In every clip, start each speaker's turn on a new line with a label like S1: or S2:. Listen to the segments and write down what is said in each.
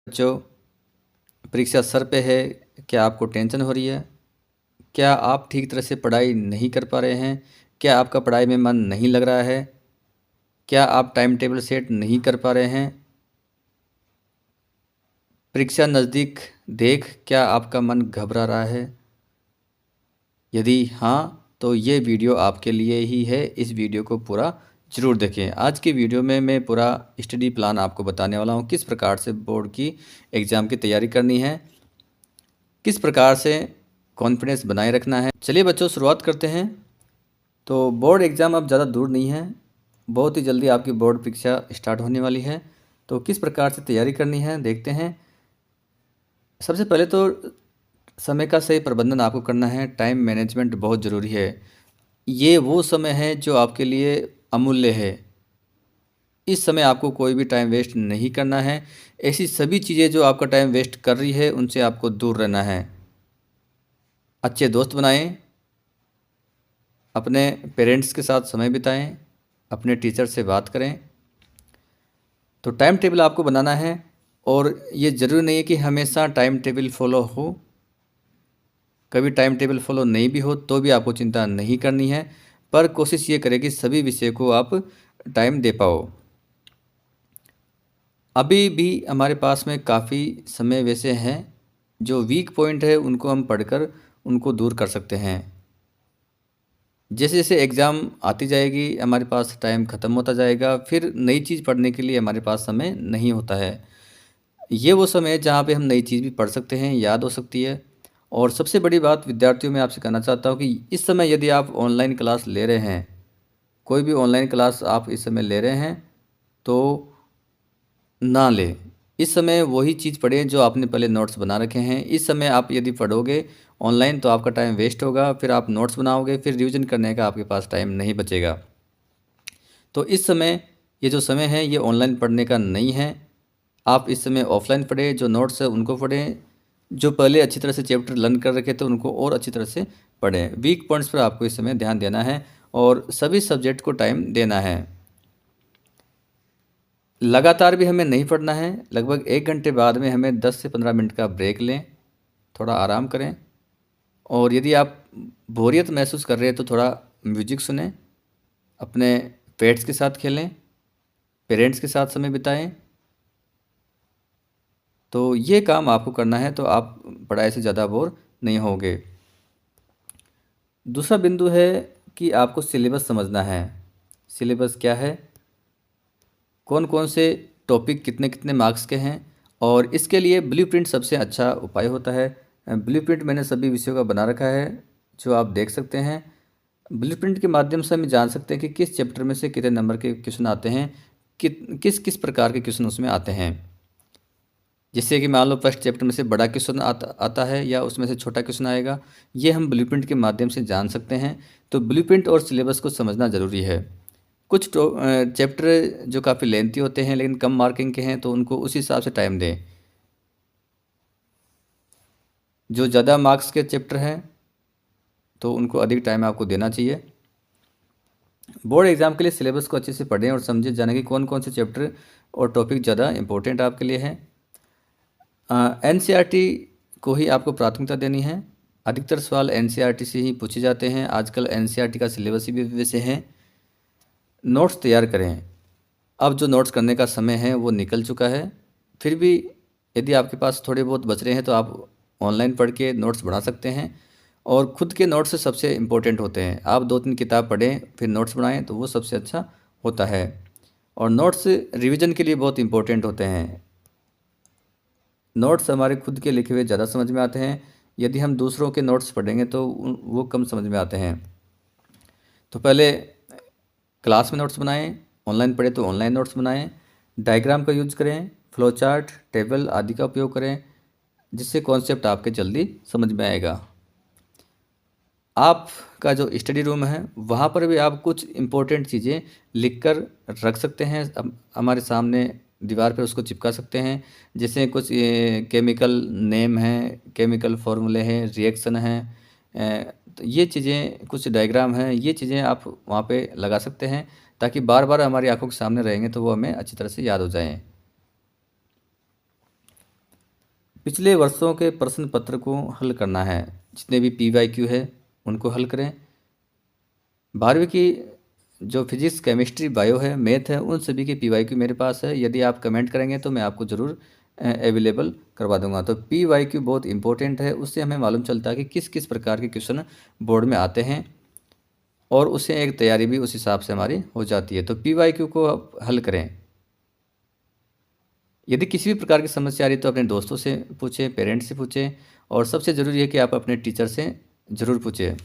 S1: बच्चों, परीक्षा सर पे है। क्या आपको टेंशन हो रही है? क्या आप ठीक तरह से पढ़ाई नहीं कर पा रहे हैं? क्या आपका पढ़ाई में मन नहीं लग रहा है? क्या आप टाइम टेबल सेट नहीं कर पा रहे हैं? परीक्षा नज़दीक देख क्या आपका मन घबरा रहा है? यदि हाँ, तो ये वीडियो आपके लिए ही है। इस वीडियो को पूरा ज़रूर देखें। आज की वीडियो में मैं पूरा स्टडी प्लान आपको बताने वाला हूँ, किस प्रकार से बोर्ड की एग्ज़ाम की तैयारी करनी है, किस प्रकार से कॉन्फिडेंस बनाए रखना है। चलिए बच्चों, शुरुआत करते हैं। तो बोर्ड एग्ज़ाम अब ज़्यादा दूर नहीं है, बहुत ही जल्दी आपकी बोर्ड परीक्षा स्टार्ट होने वाली है। तो किस प्रकार से तैयारी करनी है देखते हैं। सबसे पहले तो समय का सही प्रबंधन आपको करना है। टाइम मैनेजमेंट बहुत ज़रूरी है। ये वो समय है जो आपके लिए अमूल्य है। इस समय आपको कोई भी टाइम वेस्ट नहीं करना है। ऐसी सभी चीज़ें जो आपका टाइम वेस्ट कर रही है उनसे आपको दूर रहना है। अच्छे दोस्त बनाएं, अपने पेरेंट्स के साथ समय बिताएं, अपने टीचर से बात करें। तो टाइम टेबल आपको बनाना है और ये ज़रूरी नहीं है कि हमेशा टाइम टेबल फॉलो हो। कभी टाइम टेबल फॉलो नहीं भी हो तो भी आपको चिंता नहीं करनी है, पर कोशिश ये करें कि सभी विषय को आप टाइम दे पाओ। अभी भी हमारे पास में काफ़ी समय वैसे हैं जो वीक पॉइंट है, उनको हम पढ़कर उनको दूर कर सकते हैं। जैसे जैसे एग्ज़ाम आती जाएगी हमारे पास टाइम ख़त्म होता जाएगा, फिर नई चीज़ पढ़ने के लिए हमारे पास समय नहीं होता है। ये वो समय है जहाँ पे हम नई चीज़ भी पढ़ सकते हैं, याद हो सकती है। और सबसे बड़ी बात विद्यार्थियों में आपसे कहना चाहता हूँ कि इस समय यदि आप ऑनलाइन क्लास ले रहे हैं, कोई भी ऑनलाइन क्लास आप इस समय ले रहे हैं, तो ना लें। इस समय वही चीज़ पढ़ें जो आपने पहले नोट्स बना रखे हैं। इस समय आप यदि पढ़ोगे ऑनलाइन तो आपका टाइम वेस्ट होगा, फिर आप नोट्स बनाओगे, फिर रिवीजन करने का आपके पास टाइम नहीं बचेगा। तो इस समय ये जो समय है ये ऑनलाइन पढ़ने का नहीं है। आप इस समय ऑफलाइन पढ़ें, जो नोट्स है उनको पढ़ें, जो पहले अच्छी तरह से चैप्टर लर्न कर रखे थे उनको और अच्छी तरह से पढ़ें। वीक पॉइंट्स पर आपको इस समय ध्यान देना है और सभी सब्जेक्ट को टाइम देना है। लगातार भी हमें नहीं पढ़ना है। लगभग 1 घंटे बाद में हमें 10 से 15 मिनट का ब्रेक लें, थोड़ा आराम करें। और यदि आप बोरियत महसूस कर रहे हैं तो थोड़ा म्यूजिक सुनें, अपने पेट्स के साथ खेलें, पेरेंट्स के साथ समय बिताएं। तो ये काम आपको करना है तो आप पढ़ाई से ज़्यादा बोर नहीं होंगे। दूसरा बिंदु है कि आपको सिलेबस समझना है। सिलेबस क्या है, कौन कौन से टॉपिक कितने कितने मार्क्स के हैं, और इसके लिए ब्लूप्रिंट सबसे अच्छा उपाय होता है। ब्लूप्रिंट मैंने सभी विषयों का बना रखा है जो आप देख सकते हैं। ब्लूप्रिंट के माध्यम से हम जान सकते हैं कि किस चैप्टर में से कितने नंबर के क्वेश्चन आते हैं, किस किस प्रकार के क्वेश्चन उसमें आते हैं। जैसे कि मान लो फर्स्ट चैप्टर में से बड़ा क्वेश्चन आता है या उसमें से छोटा क्वेश्चन आएगा, ये हम ब्लूप्रिंट के माध्यम से जान सकते हैं। तो ब्लूप्रिंट और सिलेबस को समझना ज़रूरी है। कुछ चैप्टर जो काफ़ी लेंथी होते हैं लेकिन कम मार्किंग के हैं तो उनको उस हिसाब से टाइम दें। जो ज़्यादा मार्क्स के चैप्टर हैं तो उनको अधिक टाइम आपको देना चाहिए। बोर्ड एग्ज़ाम के लिए सिलेबस को अच्छे से पढ़ें और समझे जाने कि कौन कौन से चैप्टर और टॉपिक ज़्यादा इंपॉर्टेंट आपके लिए हैं। एनसीईआरटी को ही आपको प्राथमिकता देनी है। अधिकतर सवाल एनसीईआरटी से ही पूछे जाते हैं। आजकल एनसीईआरटी का सिलेबस भी वैसे है। नोट्स तैयार करें। अब जो नोट्स करने का समय है वो निकल चुका है, फिर भी यदि आपके पास थोड़े बहुत बच रहे हैं तो आप ऑनलाइन पढ़ के नोट्स बना सकते हैं। और खुद के नोट्स से सबसे इम्पोर्टेंट होते हैं। आप 2-3 किताब पढ़ें फिर नोट्स बनाएं तो वो सबसे अच्छा होता है। और नोट्स रिवीजन के लिए बहुत इम्पोर्टेंट होते हैं। नोट्स हमारे खुद के लिखे हुए ज़्यादा समझ में आते हैं। यदि हम दूसरों के नोट्स पढ़ेंगे तो वो कम समझ में आते हैं। तो पहले क्लास में नोट्स बनाएं, ऑनलाइन पढ़े तो ऑनलाइन नोट्स बनाएं। डायग्राम का यूज करें, फ्लो चार्ट, टेबल आदि का उपयोग करें, जिससे कॉन्सेप्ट आपके जल्दी समझ में आएगा। आपका जो स्टडी रूम है वहाँ पर भी आप कुछ इम्पोर्टेंट चीज़ें लिख कर रख सकते हैं। हमारे सामने दीवार पे उसको चिपका सकते हैं। जैसे कुछ केमिकल नेम हैं, केमिकल फार्मूले हैं, रिएक्शन हैं, तो ये चीज़ें कुछ डायग्राम हैं, ये चीज़ें आप वहाँ पे लगा सकते हैं ताकि बार बार हमारी आंखों के सामने रहेंगे तो वो हमें अच्छी तरह से याद हो जाएं। पिछले वर्षों के प्रश्न पत्र को हल करना है। जितने भी PYQ है उनको हल करें। 12वीं की जो फिजिक्स, केमिस्ट्री, बायो है, मैथ है, उन सभी के PYQ मेरे पास है। यदि आप कमेंट करेंगे तो मैं आपको ज़रूर अवेलेबल करवा दूंगा। तो PYQ बहुत इंपॉर्टेंट है, उससे हमें मालूम चलता है कि किस किस प्रकार के क्वेश्चन बोर्ड में आते हैं और उससे एक तैयारी भी उस हिसाब से हमारी हो जाती है। तो PYQ को आप हल करें। यदि किसी भी प्रकार की समस्या आ रही है तो अपने दोस्तों से पूछें, पेरेंट्स से पूछें, और सबसे ज़रूरी है कि आप अपने टीचर से ज़रूर पूछें।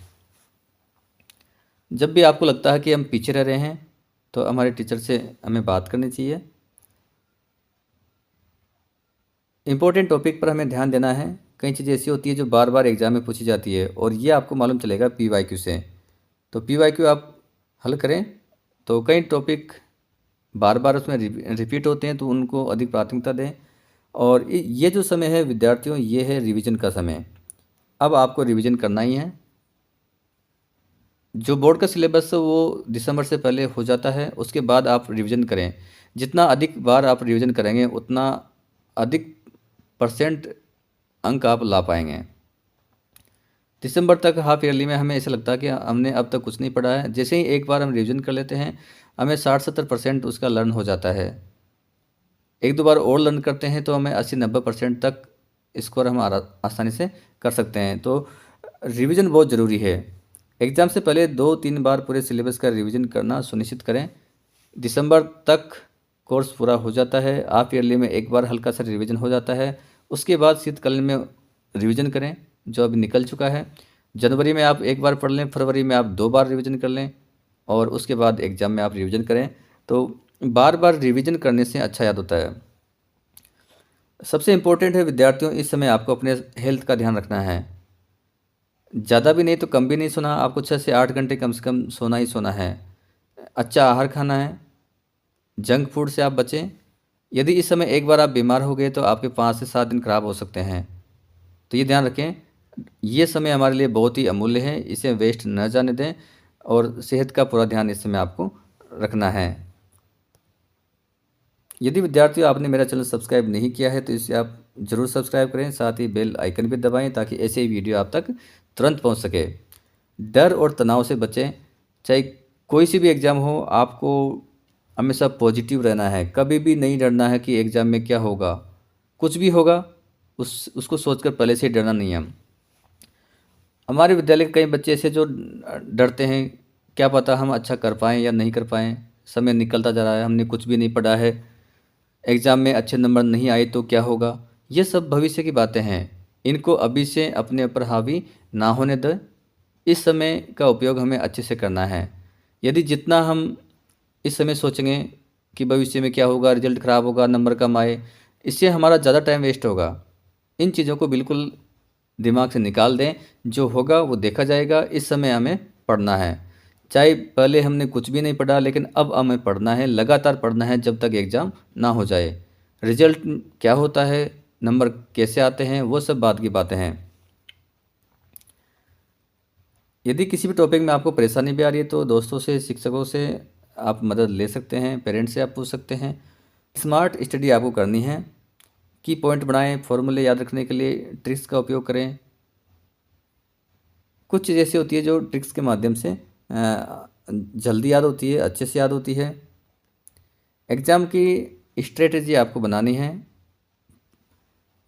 S1: जब भी आपको लगता है कि हम पीछे रह रहे हैं तो हमारे टीचर से हमें बात करनी चाहिए। इम्पोर्टेंट टॉपिक पर हमें ध्यान देना है। कई चीज़ें ऐसी होती है जो बार बार एग्ज़ाम में पूछी जाती है और ये आपको मालूम चलेगा PYQ से। तो PYQ आप हल करें। तो कई टॉपिक बार बार उसमें रिपीट होते हैं तो उनको अधिक प्राथमिकता दें। और ये जो समय है विद्यार्थियों, ये है रिवीजन का समय। अब आपको रिवीजन करना ही है। जो बोर्ड का सिलेबस है वो दिसंबर से पहले हो जाता है, उसके बाद आप रिवीजन करें। जितना अधिक बार आप रिवीजन करेंगे उतना अधिक परसेंट अंक आप ला पाएंगे। दिसंबर तक हाफ ईयरली में हमें ऐसा लगता है कि हमने अब तक कुछ नहीं पढ़ा है। जैसे ही एक बार हम रिवीजन कर लेते हैं हमें 60-70% उसका लर्न हो जाता है। एक दो बार और लर्न करते हैं तो हमें 80-90% तक स्कोर हम आसानी से कर सकते हैं। तो रिवीजन बहुत ज़रूरी है। एग्ज़ाम से पहले 2-3 बार पूरे सिलेबस का रिवीजन करना सुनिश्चित करें। दिसंबर तक कोर्स पूरा हो जाता है। हाफ ईयरली में एक बार हल्का सा रिवीजन हो जाता है। उसके बाद शीतकालीन में रिवीजन करें जो अभी निकल चुका है। जनवरी में आप एक बार पढ़ लें, फरवरी में आप 2 बार रिवीजन कर लें और उसके बाद एग्ज़ाम में आप रिवीजन करें। तो बार बार रिवीजन करने से अच्छा याद होता है। सबसे इम्पोर्टेंट है विद्यार्थियों, इस समय आपको अपने हेल्थ का ध्यान रखना है। ज़्यादा भी नहीं तो कम भी नहीं सोना, आपको 6 से 8 घंटे कम से कम सोना ही सोना है। अच्छा आहार खाना है, जंक फूड से आप बचें। यदि इस समय एक बार आप बीमार हो गए तो आपके 5 से 7 दिन खराब हो सकते हैं। तो ये ध्यान रखें, ये समय हमारे लिए बहुत ही अमूल्य है, इसे वेस्ट न जाने दें और सेहत का पूरा ध्यान इस समय आपको रखना है। यदि विद्यार्थियों आपने मेरा चैनल सब्सक्राइब नहीं किया है तो इसे आप ज़रूर सब्सक्राइब करें, साथ ही बेल आइकन भी दबाएं ताकि ऐसे ही वीडियो आप तक तुरंत पहुंच सके। डर और तनाव से बचें। चाहे कोई सी भी एग्ज़ाम हो, आपको हमेशा पॉजिटिव रहना है। कभी भी नहीं डरना है कि एग्ज़ाम में क्या होगा। कुछ भी होगा उसको सोचकर पहले से ही डरना नहीं है। हमारे विद्यालय के कई बच्चे ऐसे जो डरते हैं, क्या पता हम अच्छा कर पाएँ या नहीं कर पाएँ। समय निकलता जा रहा है, हमने कुछ भी नहीं पढ़ा है, एग्ज़ाम में अच्छे नंबर नहीं आए तो क्या होगा। ये सब भविष्य की बातें हैं, इनको अभी से अपने ऊपर हावी ना होने दें। इस समय का उपयोग हमें अच्छे से करना है। यदि जितना हम इस समय सोचेंगे कि भविष्य में क्या होगा, रिजल्ट ख़राब होगा, नंबर कम आए, इससे हमारा ज़्यादा टाइम वेस्ट होगा। इन चीज़ों को बिल्कुल दिमाग से निकाल दें। जो होगा वो देखा जाएगा। इस समय हमें पढ़ना है। चाहे पहले हमने कुछ भी नहीं पढ़ा, लेकिन अब हमें पढ़ना है, लगातार पढ़ना है जब तक एग्ज़ाम ना हो जाए। रिजल्ट क्या होता है, नंबर कैसे आते हैं, वो सब बात की बातें हैं। यदि किसी भी टॉपिक में आपको परेशानी भी आ रही है तो दोस्तों से, शिक्षकों से आप मदद ले सकते हैं, पेरेंट्स से आप पूछ सकते हैं। स्मार्ट स्टडी आपको करनी है। की पॉइंट बनाएं, फॉर्मूले याद रखने के लिए ट्रिक्स का उपयोग करें। कुछ चीज़ ऐसी होती है जो ट्रिक्स के माध्यम से जल्दी याद होती है, अच्छे से याद होती है। एग्ज़ाम की स्ट्रेटजी आपको बनानी है।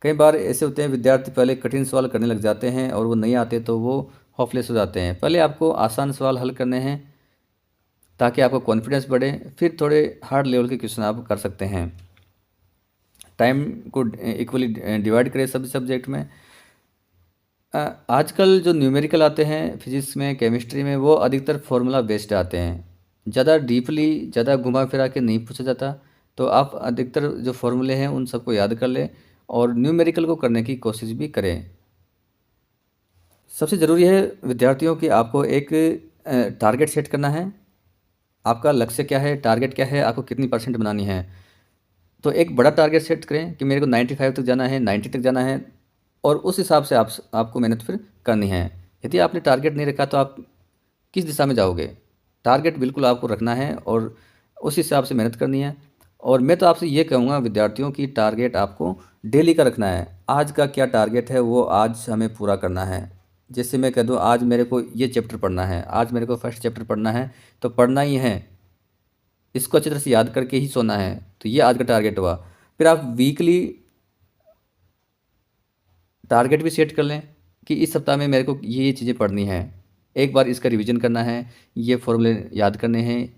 S1: कई बार ऐसे होते हैं विद्यार्थी पहले कठिन सवाल करने लग जाते हैं और वो नहीं आते तो वो होपलेस हो जाते हैं। पहले आपको आसान सवाल हल करने हैं ताकि आपका कॉन्फिडेंस बढ़े, फिर थोड़े हार्ड लेवल के क्वेश्चन आप कर सकते हैं। टाइम को इक्वली डिवाइड करें सभी सब्जेक्ट में। आजकल जो न्यूमेरिकल आते हैं फिजिक्स में, केमिस्ट्री में, वो अधिकतर फार्मूला बेस्ड आते हैं। ज़्यादा डीपली, ज़्यादा घुमा फिरा के नहीं पूछा जाता। तो आप अधिकतर जो फार्मूले हैं उन सबको याद कर लें और न्यूमेरिकल को करने की कोशिश भी करें। सबसे ज़रूरी है विद्यार्थियों कि आपको एक टारगेट सेट करना है। आपका लक्ष्य क्या है, टारगेट क्या है, आपको कितनी परसेंट बनानी है। तो एक बड़ा टारगेट सेट करें कि मेरे को 95 तक जाना है, 90 तक जाना है, और उस हिसाब से आपको मेहनत फिर करनी है। यदि आपने टारगेट नहीं रखा तो आप किस दिशा में जाओगे। टारगेट बिल्कुल आपको रखना है और उस हिसाब से मेहनत करनी है। और मैं तो आपसे ये कहूँगा विद्यार्थियों की टारगेट आपको डेली का रखना है। आज का क्या टारगेट है वो आज हमें पूरा करना है। जैसे मैं कह दूँ आज मेरे को ये चैप्टर पढ़ना है, आज मेरे को फर्स्ट चैप्टर पढ़ना है तो पढ़ना ही है, इसको अच्छी तरह से याद करके ही सोना है। तो ये आज का टारगेट हुआ। फिर आप वीकली टारगेट भी सेट कर लें कि इस सप्ताह में मेरे को ये चीज़ें पढ़नी है, एक बार इसका रिवीजन करना है, ये फॉर्मूले याद करने हैं,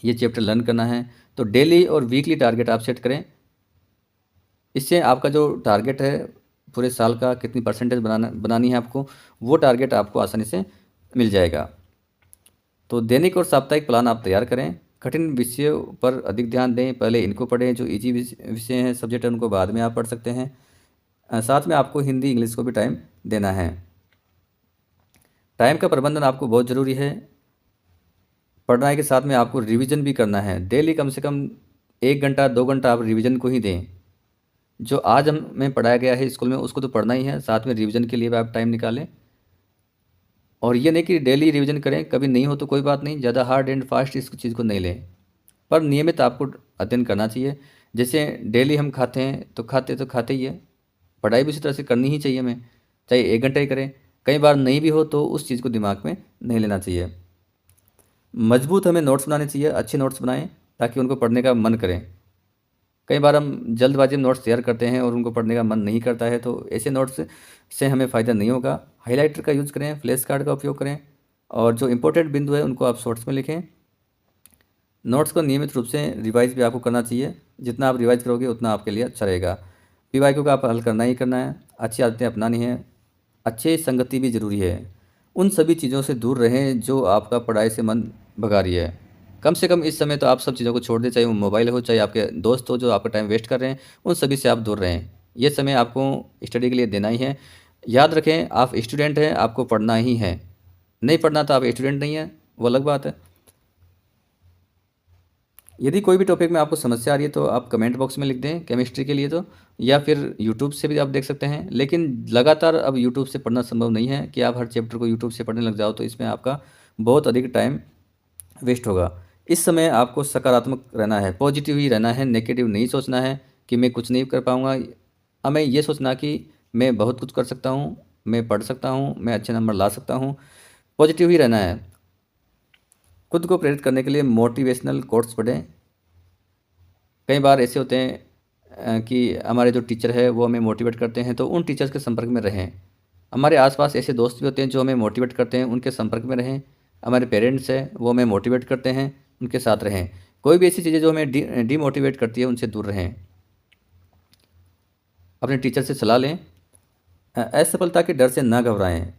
S1: ये चैप्टर लर्न करना है। तो डेली और वीकली टारगेट आप सेट करें। इससे आपका जो टारगेट है पूरे साल का कितनी परसेंटेज बनानी है आपको, वो टारगेट आपको आसानी से मिल जाएगा। तो दैनिक और साप्ताहिक प्लान आप तैयार करें। कठिन विषयों पर अधिक ध्यान दें, पहले इनको पढ़ें। जो इजी विषय हैं, सब्जेक्ट हैं, उनको बाद में आप पढ़ सकते हैं। साथ में आपको हिंदी इंग्लिश को भी टाइम देना है। टाइम का प्रबंधन आपको बहुत ज़रूरी है। पढ़ाई के साथ में आपको रिवीजन भी करना है। डेली कम से कम 1 घंटा 2 घंटा आप रिवीजन को ही दें। जो आज हमें पढ़ाया गया है स्कूल में उसको तो पढ़ना ही है, साथ में रिवीजन के लिए भी आप टाइम निकालें। और ये नहीं कि डेली रिवीजन करें, कभी नहीं हो तो कोई बात नहीं, ज़्यादा हार्ड एंड फास्ट इस चीज़ को नहीं लें, पर नियमित आपको अध्ययन करना चाहिए। जैसे डेली हम खाते हैं तो खाते ही है, पढ़ाई भी उसी तरह से करनी ही चाहिए हमें, चाहे 1 घंटा ही करें। कई बार नहीं भी हो तो उस चीज़ को दिमाग में नहीं लेना चाहिए। मजबूत हमें नोट्स बनाने चाहिए, अच्छे नोट्स बनाएं ताकि उनको पढ़ने का मन करें। कई बार हम जल्दबाजी में नोट्स तैयार करते हैं और उनको पढ़ने का मन नहीं करता है, तो ऐसे नोट्स से हमें फ़ायदा नहीं होगा। हाइलाइटर का यूज़ करें, फ्लैश कार्ड का उपयोग करें और जो इंपॉर्टेंट बिंदु है उनको आप शॉर्ट्स में लिखें। नोट्स को नियमित रूप से रिवाइज भी आपको करना चाहिए। जितना आप रिवाइज करोगे उतना आपके लिए अच्छा रहेगा। पीवाईक्यू का आप हल करना ही करना है, अच्छी आदतें अपनानी है, अच्छी संगति भी ज़रूरी है। उन सभी चीज़ों से दूर रहें जो आपका पढ़ाई से मन भगा रही है। कम से कम इस समय तो आप सब चीज़ों को छोड़ दें, चाहे वो मोबाइल हो, चाहे आपके दोस्त हो जो आपका टाइम वेस्ट कर रहे हैं, उन सभी से आप दूर रहें। ये समय आपको स्टडी के लिए देना ही है। याद रखें, आप स्टूडेंट हैं, आपको पढ़ना ही है। नहीं पढ़ना तो आप स्टूडेंट नहीं हैं, वो अलग बात है। यदि कोई भी टॉपिक में आपको समस्या आ रही है तो आप कमेंट बॉक्स में लिख दें, केमिस्ट्री के लिए तो, या फिर यूट्यूब से भी आप देख सकते हैं। लेकिन लगातार अब यूट्यूब से पढ़ना संभव नहीं है कि आप हर चैप्टर को यूट्यूब से पढ़ने लग जाओ, तो इसमें आपका बहुत अधिक टाइम वेस्ट होगा। इस समय आपको सकारात्मक रहना है, पॉजिटिव ही रहना है, नेगेटिव नहीं सोचना है कि मैं कुछ नहीं कर पाऊँगा। हमें ये सोचना कि मैं बहुत कुछ कर सकता हूँ, मैं पढ़ सकता हूँ, मैं अच्छे नंबर ला सकता हूँ। पॉजिटिव ही रहना है। खुद को प्रेरित करने के लिए मोटिवेशनल कोट्स पढ़ें। कई बार ऐसे होते हैं कि हमारे जो टीचर है वो हमें मोटिवेट करते हैं, तो उन टीचर्स के संपर्क में रहें। हमारे आसपास ऐसे दोस्त भी होते हैं जो हमें मोटिवेट करते हैं, उनके संपर्क में रहें। हमारे पेरेंट्स हैं वो हमें मोटिवेट करते हैं, उनके साथ रहें। कोई भी ऐसी चीज़ें जो हमें डीमोटिवेट करती है उनसे दूर रहें। अपने टीचर से सलाह लें। असफलता के डर से ना घबराएं।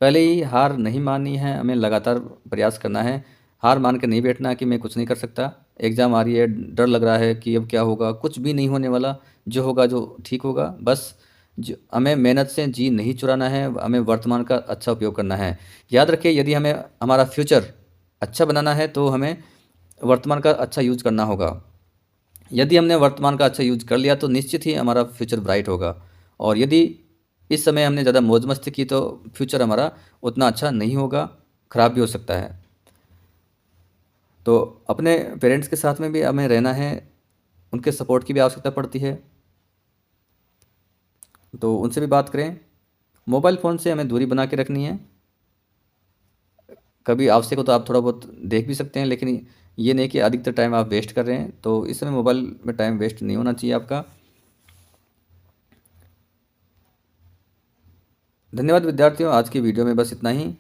S1: पहले ही हार नहीं माननी है, हमें लगातार प्रयास करना है। हार मान के नहीं बैठना कि मैं कुछ नहीं कर सकता। एग्ज़ाम आ रही है, डर लग रहा है कि अब क्या होगा, कुछ भी नहीं होने वाला। जो होगा जो ठीक होगा। बस जो हमें मेहनत से जी नहीं चुराना है, हमें वर्तमान का अच्छा उपयोग करना है। याद रखिए, यदि हमें हमारा फ्यूचर अच्छा बनाना है तो हमें वर्तमान का अच्छा यूज़ करना होगा। यदि हमने वर्तमान का अच्छा यूज़ कर लिया तो निश्चित ही हमारा फ्यूचर ब्राइट होगा। और यदि इस समय हमने ज़्यादा मौज मस्ती की तो फ्यूचर हमारा उतना अच्छा नहीं होगा, ख़राब भी हो सकता है। तो अपने पेरेंट्स के साथ में भी हमें रहना है, उनके सपोर्ट की भी आवश्यकता पड़ती है, तो उनसे भी बात करें। मोबाइल फ़ोन से हमें दूरी बना के रखनी है। कभी आवश्यक हो तो आप थोड़ा बहुत देख भी सकते हैं, लेकिन ये नहीं कि अधिकतर टाइम आप वेस्ट कर रहे हैं। तो इस समय मोबाइल में टाइम वेस्ट नहीं होना चाहिए आपका। धन्यवाद विद्यार्थियों, आज की वीडियो में बस इतना ही।